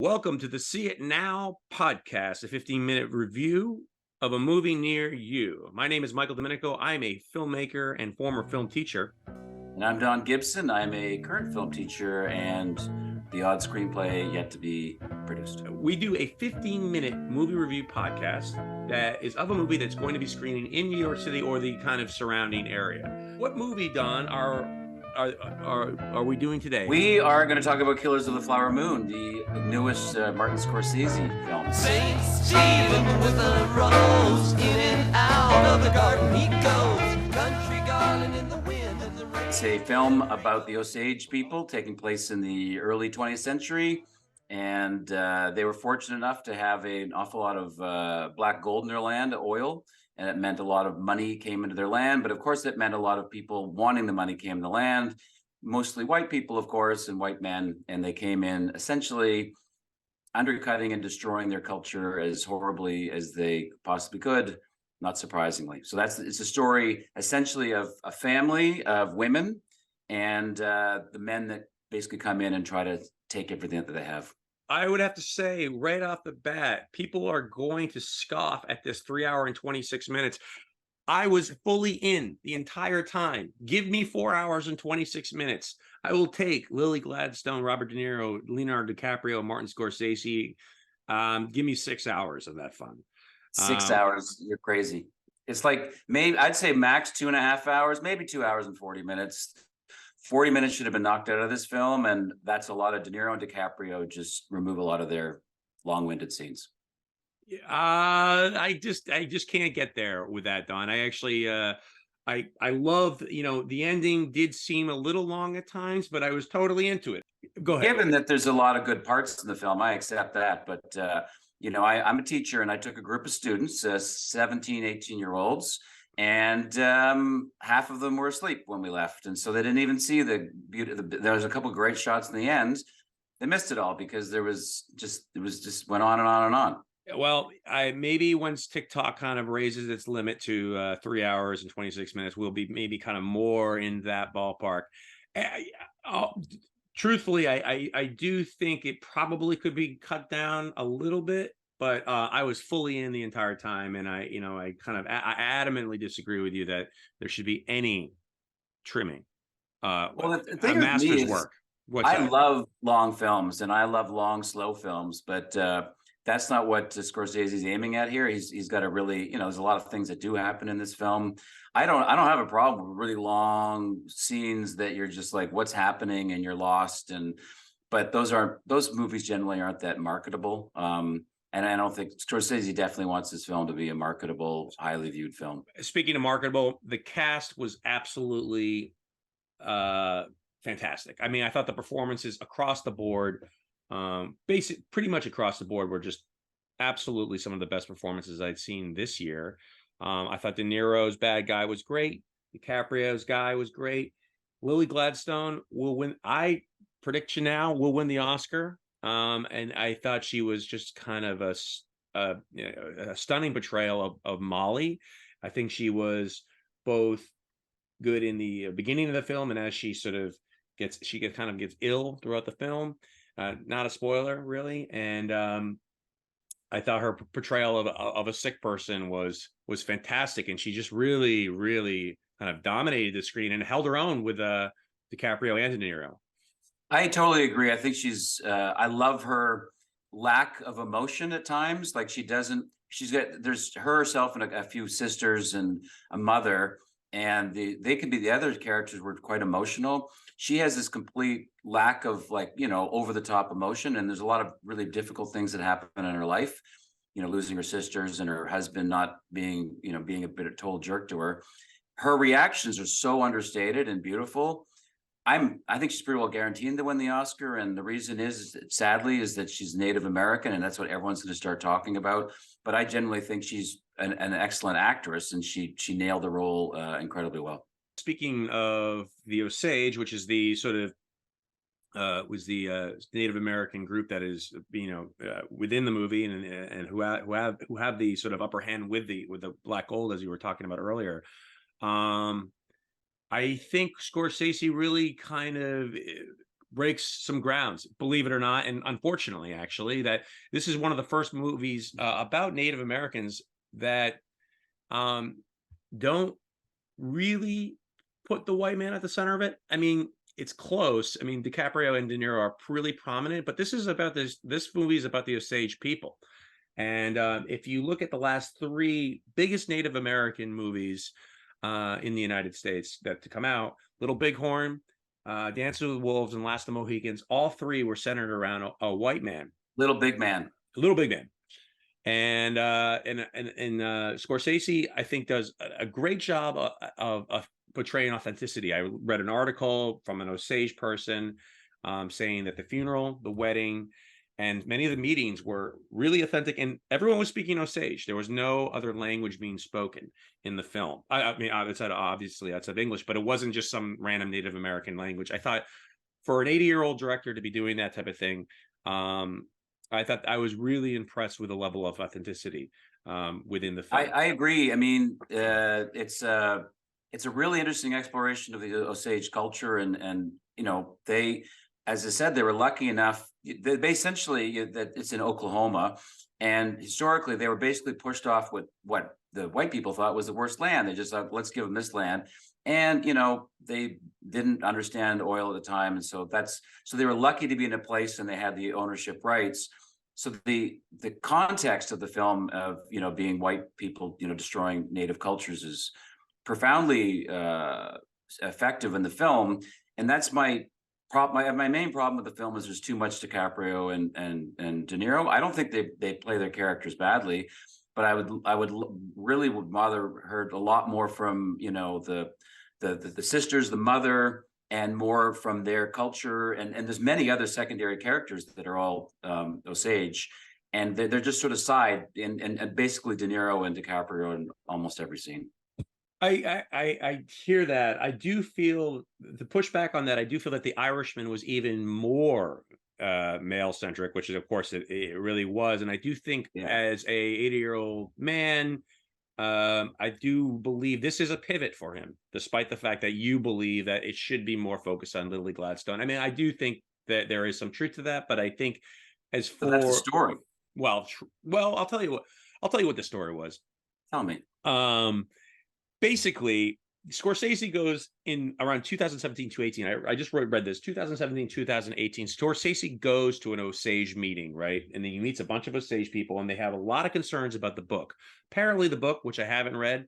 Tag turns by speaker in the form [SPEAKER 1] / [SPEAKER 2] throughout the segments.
[SPEAKER 1] Welcome to the See It Now podcast, a 15-minute review of a movie near you. My name is Michael DeMinico. I'm a filmmaker and former film teacher.
[SPEAKER 2] And I'm Don Gibson. I'm a current film teacher and the odd screenplay yet to be produced.
[SPEAKER 1] We do a 15-minute movie review podcast that is of a movie that's going to be screening in New York City or the kind of surrounding area. What movie, Don, are we doing today?
[SPEAKER 2] We are going to talk about Killers of the Flower Moon, the newest Martin Scorsese film.
[SPEAKER 3] Saint Stephen with a rose, in and out of the garden he goes. Country garden in the wind and the rain.
[SPEAKER 2] It's a film about the Osage people taking place in the early 20th century. And they were fortunate enough to have an awful lot of black gold in their land, oil. And it meant a lot of money came into their land. But of course, it meant a lot of people wanting the money came to the land, mostly white people, of course, and white men. And they came in essentially undercutting and destroying their culture as horribly as they possibly could, not surprisingly. So it's a story essentially of a family of women and the men that basically come in and try to take everything that they have.
[SPEAKER 1] I would have to say right off the bat, people are going to scoff at this 3 hour and 26 minutes. I was fully in the entire time. Give me 4 hours and 26 minutes. I will take Lily Gladstone, Robert De Niro, Leonardo DiCaprio, Martin Scorsese. Give me 6 hours of that fun.
[SPEAKER 2] 6 hours, you're crazy. It's like maybe I'd say max 2.5 hours, maybe 2 hours and 40 minutes. 40 minutes should have been knocked out of this film, and that's a lot of De Niro and DiCaprio just remove a lot of their long-winded scenes.
[SPEAKER 1] I just can't get there with that, Don. I actually I love, the ending did seem a little long at times, but I was totally into it. Go ahead.
[SPEAKER 2] Given that there's a lot of good parts in the film, I accept that. But I'm a teacher, and I took a group of students, 17, 18-year-olds. And half of them were asleep when we left. And so they didn't even see the beauty. There was a couple of great shots in the end. They missed it all because it just went on and on and on.
[SPEAKER 1] Well, maybe once TikTok kind of raises its limit to 3 hours and 26 minutes, we'll be maybe kind of more in that ballpark. Truthfully, I do think it probably could be cut down a little bit. But I was fully in the entire time, and I adamantly disagree with you that there should be any trimming.
[SPEAKER 2] Well, the thing
[SPEAKER 1] a master's
[SPEAKER 2] with me is,
[SPEAKER 1] work.
[SPEAKER 2] I love long films, and I love long, slow films, but that's not what Scorsese's aiming at here. He's got a really, there's a lot of things that do happen in this film. I don't have a problem with really long scenes that you're just like, what's happening, and you're lost. But those movies generally aren't that marketable. And I don't think Scorsese definitely wants this film to be a marketable, highly viewed film. Speaking
[SPEAKER 1] of marketable, the cast was absolutely fantastic. I mean, I thought the performances across the board, pretty much across the board, were just absolutely some of the best performances I'd seen this year. I thought De Niro's bad guy was great. DiCaprio's guy was great. Lily Gladstone will win. I predict you now will win the Oscar. And I thought she was just kind of a stunning portrayal of Molly. I think she was both good in the beginning of the film, and as she sort of gets ill throughout the film. Not a spoiler, really. And I thought her portrayal of a sick person was fantastic, and she just really, really kind of dominated the screen and held her own with DiCaprio and De Niro.
[SPEAKER 2] I totally agree. I think I love her lack of emotion at times. Like there's herself and a few sisters and a mother, and the other characters were quite emotional. She has this complete lack of over the top emotion. And there's a lot of really difficult things that happen in her life, losing her sisters and her husband not being a bit of total jerk to her. Her reactions are so understated and beautiful. I think she's pretty well guaranteed to win the Oscar, and the reason is sadly that she's Native American, and that's what everyone's going to start talking about. But I generally think she's an excellent actress, and she nailed the role incredibly well.
[SPEAKER 1] Speaking of the Osage, which is the sort of Native American group that is within the movie and who have the sort of upper hand with the black gold, as you were talking about earlier. I think Scorsese really kind of breaks some grounds, believe it or not, and unfortunately, actually, that this is one of the first movies about Native Americans that don't really put the white man at the center of it. I mean, it's close. I mean, DiCaprio and De Niro are really prominent, but this is about this movie is about the Osage people. And if you look at the last three biggest Native American movies in the United States that to come out, Little Bighorn, Dances with Wolves, and Last of the Mohicans, all three were centered around a white man,
[SPEAKER 2] Little Big Man.
[SPEAKER 1] a little big man. And Scorsese, I think, does a great job of portraying authenticity. I read an article from an Osage person saying that the funeral, the wedding, and many of the meetings were really authentic, and everyone was speaking Osage. There was no other language being spoken in the film. I mean, obviously outside English, but it wasn't just some random Native American language. I thought for an 80-year-old director to be doing that type of thing, I thought I was really impressed with the level of authenticity within the film.
[SPEAKER 2] I agree. I mean, it's a really interesting exploration of the Osage culture, and you know, they, as I said, they were lucky enough. They essentially, that it's in Oklahoma, and historically they were basically pushed off with what the white people thought was the worst land. They just thought, let's give them this land, and you know, they didn't understand oil at the time, and so they were lucky to be in a place and they had the ownership rights. So the context of the film of, you know, being white people, you know, destroying native cultures is profoundly effective in the film, and that's my problem. My main problem with the film is there's too much DiCaprio and De Niro. I don't think they play their characters badly, but I would really rather heard a lot more from, you know, the sisters, the mother, and more from their culture. And there's many other secondary characters that are all Osage, and they're just sort of side, and basically De Niro and DiCaprio in almost every scene.
[SPEAKER 1] I hear that. I do feel the pushback on that. I do feel that The Irishman was even more male centric, which is, of course, it really was. And I do think as a 80-year-old man, I do believe this is a pivot for him, despite the fact that you believe that it should be more focused on Lily Gladstone. I mean, I do think that there is some truth to that, but I think as for
[SPEAKER 2] So that's the story.
[SPEAKER 1] well, I'll tell you what the story was.
[SPEAKER 2] Tell me.
[SPEAKER 1] Basically, Scorsese goes in around 2017 to 18. I just read this 2017, 2018. Scorsese goes to an Osage meeting, right? And then he meets a bunch of Osage people, and they have a lot of concerns about the book. Apparently, the book, which I haven't read,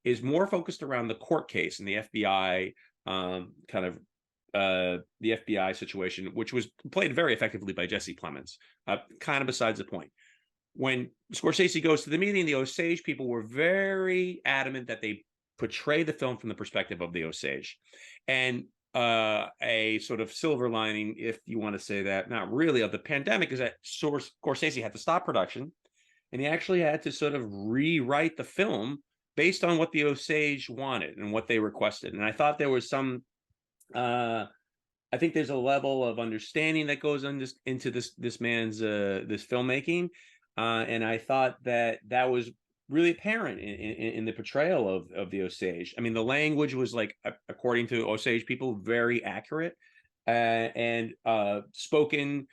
[SPEAKER 1] is more focused around the court case and the FBI the FBI situation, which was played very effectively by Jesse Plemons. Kind of besides the point. When Scorsese goes to the meeting, the Osage people were very adamant that they portray the film from the perspective of the Osage. And a sort of silver lining, if you want to say that, not really, of the pandemic is that Scorsese had to stop production, and he actually had to sort of rewrite the film based on what the Osage wanted and what they requested. And I thought there was some, I think there's a level of understanding that goes into this man's this filmmaking. And I thought that was really apparent in the portrayal of the Osage. I mean, the language was, like, according to Osage people, very accurate and spoken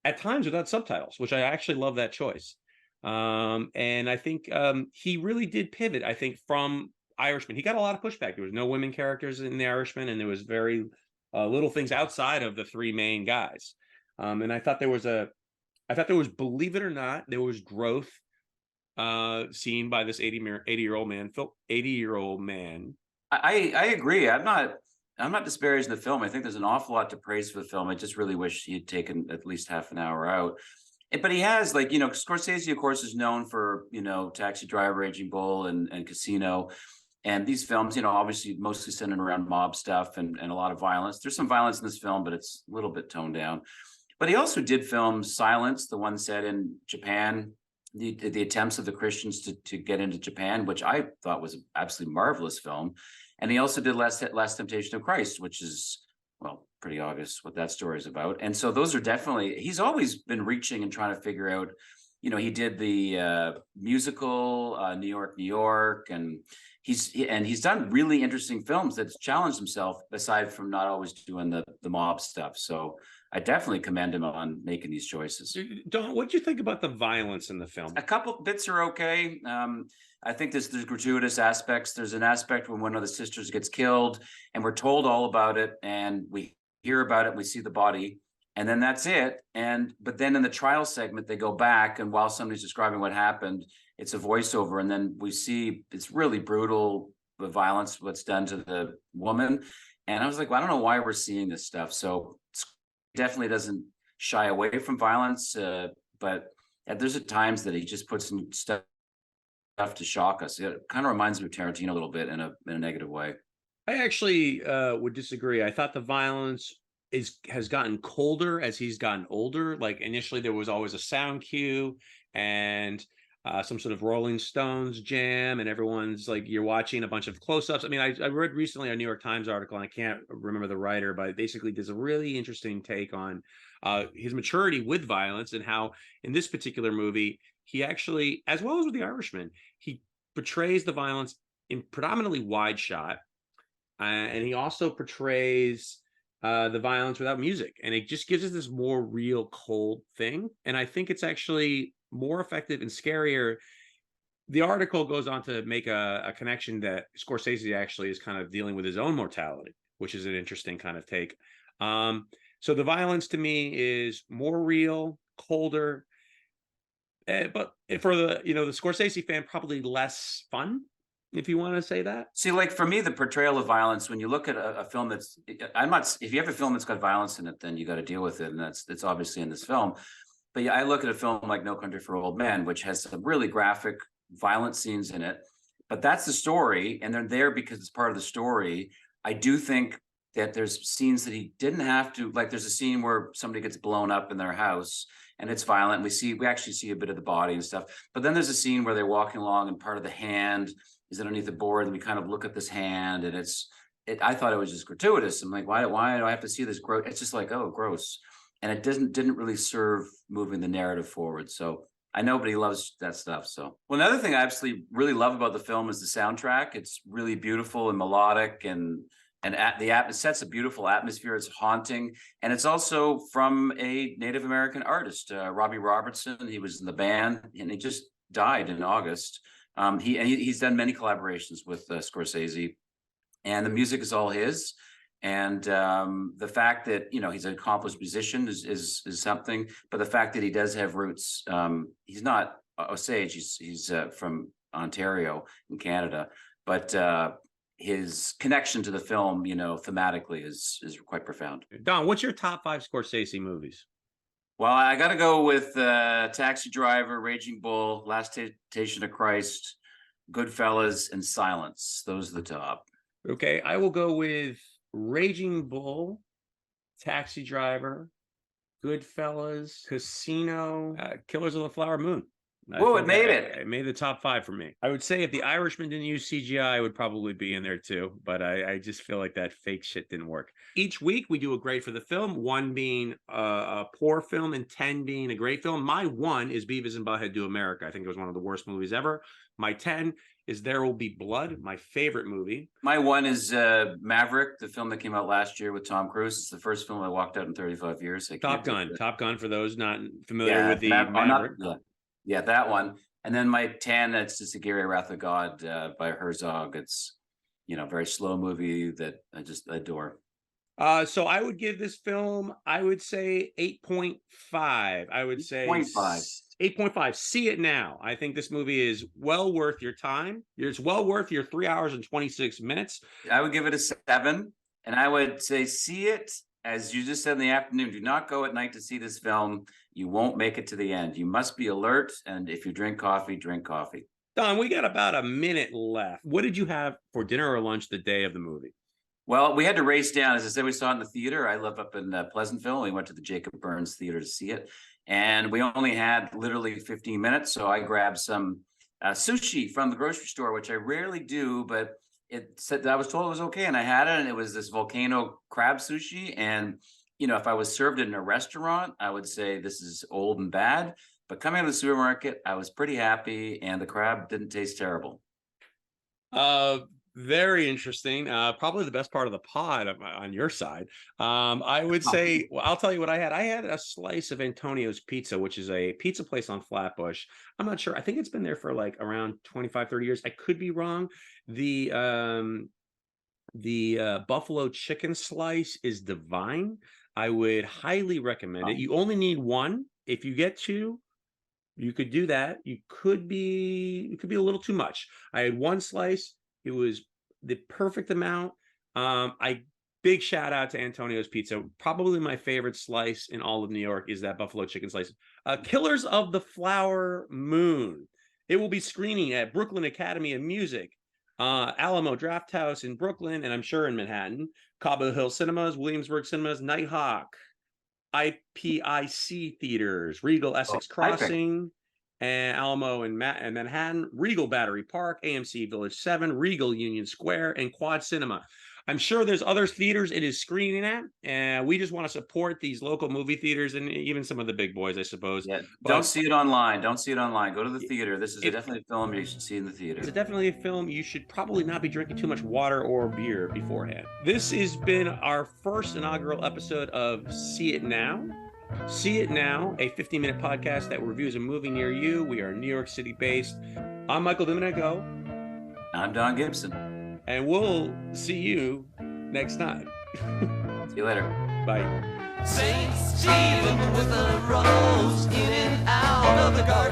[SPEAKER 1] at times without subtitles, which I actually love that choice. And I think he really did pivot, I think, from Irishman. He got a lot of pushback. There was no women characters in the Irishman, and there was very little things outside of the three main guys. And I thought there was, believe it or not, there was growth seen by this 80-year-old man.
[SPEAKER 2] I agree. I'm not disparaging the film. I think there's an awful lot to praise for the film. I just really wish he'd taken at least half an hour out. But he has, like, you know, Scorsese, of course, is known for, you know, Taxi Driver, Raging Bull, and Casino. And these films, you know, obviously mostly centered around mob stuff and a lot of violence. There's some violence in this film, but it's a little bit toned down. But he also did film Silence, the one set in Japan, the attempts of the Christians to get into Japan, which I thought was an absolutely marvelous film. And he also did Last Temptation of Christ, which is, well, pretty obvious what that story is about. And so those are definitely, he's always been reaching and trying to figure out he did the musical New York, New York, and he's done really interesting films that's challenged himself, aside from not always doing the mob stuff. So I definitely commend him on making these choices.
[SPEAKER 1] Don, what do you think about the violence in the film?
[SPEAKER 2] A couple bits are okay. I think there's gratuitous aspects. There's an aspect when one of the sisters gets killed, and we're told all about it, and we hear about it, and we see the body, and then that's it. But then in the trial segment, they go back, and while somebody's describing what happened, it's a voiceover, and then we see it's really brutal, the violence, what's done to the woman. And I was like, well, I don't know why we're seeing this stuff. So it definitely doesn't shy away from violence, but there's at times that he just puts some stuff to shock us. It kind of reminds me of Tarantino a little bit in a negative way.
[SPEAKER 1] I actually would disagree. I thought the violence has gotten colder as he's gotten older. Like initially there was always a sound cue and some sort of Rolling Stones jam, and everyone's like, you're watching a bunch of close-ups. I mean, I read recently a New York Times article, and I can't remember the writer, but basically there's a really interesting take on his maturity with violence, and how in this particular movie, he actually, as well as with The Irishman, he portrays the violence in predominantly wide shot. And he also portrays the violence without music. And it just gives us this more real, cold thing. And I think it's actually more effective and scarier. The article goes on to make a connection that Scorsese actually is kind of dealing with his own mortality, which is an interesting kind of take. So the violence to me is more real, colder, but for the Scorsese fan, probably less fun, if you want to say that.
[SPEAKER 2] See, like for me, the portrayal of violence, when you look at a film that's, if you have a film that's got violence in it, then you got to deal with it. And that's obviously in this film. But yeah, I look at a film like No Country for Old Men, which has some really graphic, violent scenes in it. But that's the story, and they're there because it's part of the story. I do think that there's scenes that he didn't have to, like there's a scene where somebody gets blown up in their house, and it's violent. We actually see a bit of the body and stuff. But then there's a scene where they're walking along, and part of the hand is underneath the board, and we kind of look at this hand, and I thought it was just gratuitous. I'm like, why do I have to see this gross? It's just like, oh, gross. And it didn't really serve moving the narrative forward. So I know, but he loves that stuff. So, well, another thing I absolutely really love about the film is the soundtrack. It's really beautiful and melodic, and it sets a beautiful atmosphere. It's haunting, and it's also from a Native American artist, Robbie Robertson. He was in the band, and he just died in August. He's done many collaborations with Scorsese, and the music is all his. And the fact that he's an accomplished musician is something, but the fact that he does have roots, he's not Osage, he's from Ontario in Canada, but his connection to the film, thematically is quite profound.
[SPEAKER 1] Don, what's your top 5 Scorsese movies?
[SPEAKER 2] Well, I got to go with Taxi Driver, Raging Bull, Last Temptation of Christ, Goodfellas, and Silence. Those are the top.
[SPEAKER 1] Okay, I will go with Raging Bull, Taxi Driver, Goodfellas, Casino, Killers of the Flower Moon.
[SPEAKER 2] Oh, it made it.
[SPEAKER 1] It made the top 5 for me. I would say if The Irishman didn't use CGI, it would probably be in there too. But I just feel like that fake shit didn't work. Each week we do a grade for the film, 1 being a poor film and 10 being a great film. My 1 is Beavis and Butthead Do America. I think it was one of the worst movies ever. My 10 is There Will Be Blood, my favorite movie.
[SPEAKER 2] My 1 is Maverick, the film that came out last year with Tom Cruise. It's the first film I walked out in 35 years.
[SPEAKER 1] Top Gun for those not familiar with the Maverick.
[SPEAKER 2] Yeah, that one. And then my 10, it's just a Gary Wrath of God by Herzog. It's, very slow movie that I just adore.
[SPEAKER 1] So I would give this film, I would say 8.5. I would say 8.5. See It Now. I think this movie is well worth your time. It's well worth your 3 hours and 26 minutes.
[SPEAKER 2] I would give it a 7. And I would say see it, as you just said, in the afternoon. Do not go at night to see this film. You won't make it to the end. You must be alert. And if you drink coffee, drink coffee.
[SPEAKER 1] Don, we got about a minute left. What did you have for dinner or lunch the day of the movie?
[SPEAKER 2] Well, we had to race down. As I said, we saw it in the theater. I live up in Pleasantville. We went to the Jacob Burns Theater to see it. And we only had literally 15 minutes. So I grabbed some sushi from the grocery store, which I rarely do, but it said I was told it was okay. And I had it, and it was this volcano crab sushi. And, if I was served it in a restaurant, I would say this is old and bad. But coming out of the supermarket, I was pretty happy, and the crab didn't taste terrible.
[SPEAKER 1] Very interesting. Probably the best part of the pod on your side. I would say, well, I'll tell you what I had. I had a slice of Antonio's Pizza, which is a pizza place on Flatbush. I'm not sure. I think it's been there for like around 25, 30 years. I could be wrong. The buffalo chicken slice is divine. I would highly recommend it. You only need one. If you get two, you could do that. It could be a little too much. I had one slice. It was the perfect amount. Big shout out to Antonio's Pizza. Probably my favorite slice in all of New York is that buffalo chicken slice. Killers of the Flower Moon. It will be screening at Brooklyn Academy of Music, Alamo Draft House in Brooklyn, and I'm sure in Manhattan, Cobble Hill Cinemas, Williamsburg Cinemas, Nighthawk, IPIC Theaters, Regal Essex Crossing, and Alamo and Manhattan, Regal Battery Park, AMC Village 7, Regal Union Square, and Quad Cinema. I'm sure there's other theaters it is screening at, and we just want to support these local movie theaters and even some of the big boys, I suppose.
[SPEAKER 2] Yeah, don't see it online. Don't see it online. Go to the theater. This is definitely a film you should see in the theater.
[SPEAKER 1] It's definitely a film. You should probably not be drinking too much water or beer beforehand. This has been our first inaugural episode of See It Now. See It Now, a 15-minute podcast that reviews a movie near you. We are New York City based. I'm Michael DeMinico.
[SPEAKER 2] I'm Don Gibson.
[SPEAKER 1] And we'll see you next time.
[SPEAKER 2] See you later.
[SPEAKER 3] Bye. Saint Stephen with a rose in and out of the garden.